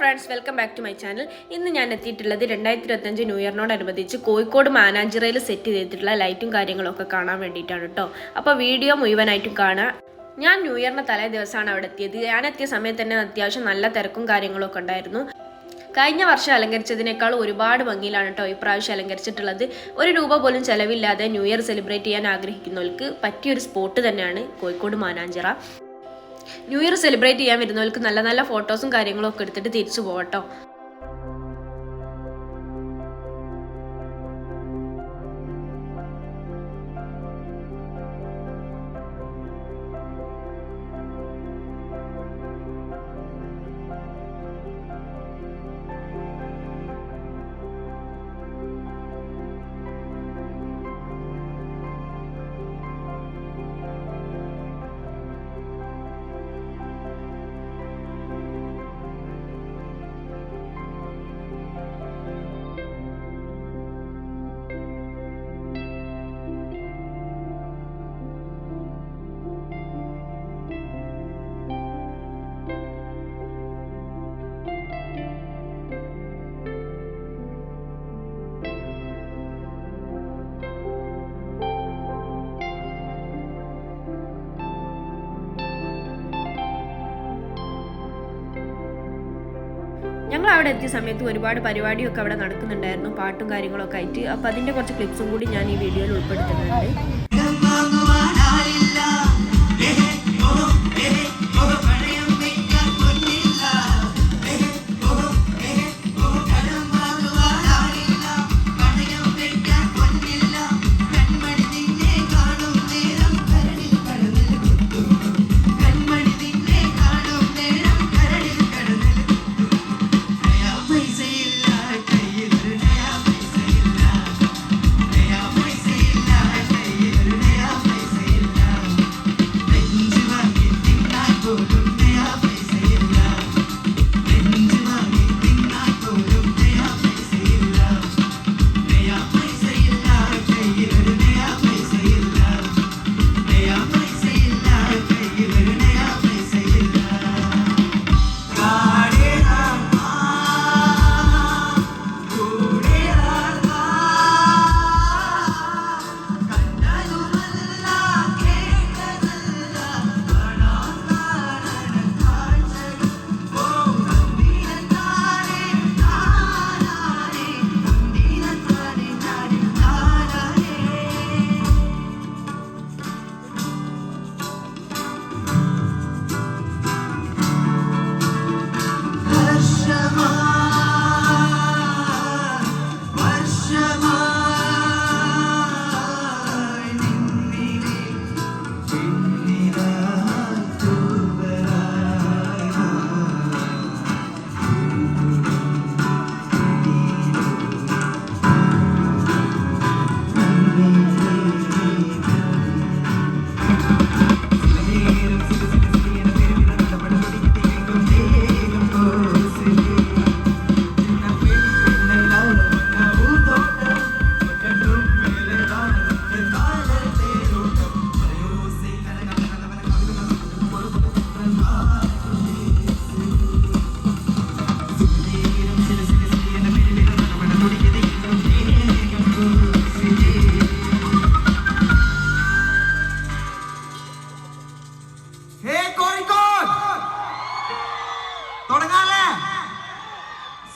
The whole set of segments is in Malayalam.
Friends, welcome back to my channel. ഇന്ന് ഞാൻ എത്തിയിട്ടുള്ളത് 2025 ന്യൂ ഇയറിനോടനുബന്ധിച്ച് കോഴിക്കോട് മാനാഞ്ചിറയിൽ സെറ്റ് ചെയ്തിട്ടുള്ള ലൈറ്റും കാര്യങ്ങളൊക്കെ കാണാൻ വേണ്ടിയിട്ടാണ് കേട്ടോ. അപ്പോൾ വീഡിയോ മുഴുവനായിട്ടും കാണാം. ഞാൻ ന്യൂ ഇയറിൻ്റെ തലേ ദിവസമാണ് അവിടെ എത്തിയത്. ഞാൻ എത്തിയ സമയത്ത് തന്നെ അത്യാവശ്യം നല്ല തിരക്കും കാര്യങ്ങളൊക്കെ ഉണ്ടായിരുന്നു. കഴിഞ്ഞ വർഷം അലങ്കരിച്ചതിനേക്കാൾ ഒരുപാട് ഭംഗിയിലാണ് കേട്ടോ ഇപ്രാവശ്യം അലങ്കരിച്ചിട്ടുള്ളത്. ₹1 പോലും ചിലവില്ലാതെ ന്യൂ ഇയർ സെലിബ്രേറ്റ് ചെയ്യാൻ ആഗ്രഹിക്കുന്നവർക്ക് പറ്റിയൊരു സ്പോട്ട് തന്നെയാണ് Kozhikode Mananchira. New year celebrate ചെയ്യാൻ വരുന്നവർക്ക് നല്ല നല്ല ഫോട്ടോസും കാര്യങ്ങളും ഒക്കെ എടുത്തിട്ട് തിരിച്ചു പോകട്ടോ. ഞങ്ങൾ അവിടെ എത്തിയ സമയത്ത് ഒരുപാട് പരിപാടിയൊക്കെ അവിടെ നടക്കുന്നുണ്ടായിരുന്നു, പാട്ടും കാര്യങ്ങളൊക്കെ ആയിട്ട്. അപ്പോൾ അതിൻ്റെ കുറച്ച് ക്ലിപ്സും കൂടി ഞാൻ ഈ വീഡിയോയിൽ ഉൾപ്പെടുത്തുന്നുണ്ട്.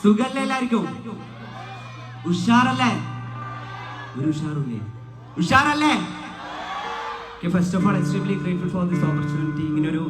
സുഖല്ലേ എല്ലാവർക്കും? ഉഷാറല്ലേ? ഒരു ഉഷാറില്ലേ? ഉഷാറല്ലേ? First of all extremely grateful for this opportunity. ഇങ്ങനെ ഒരു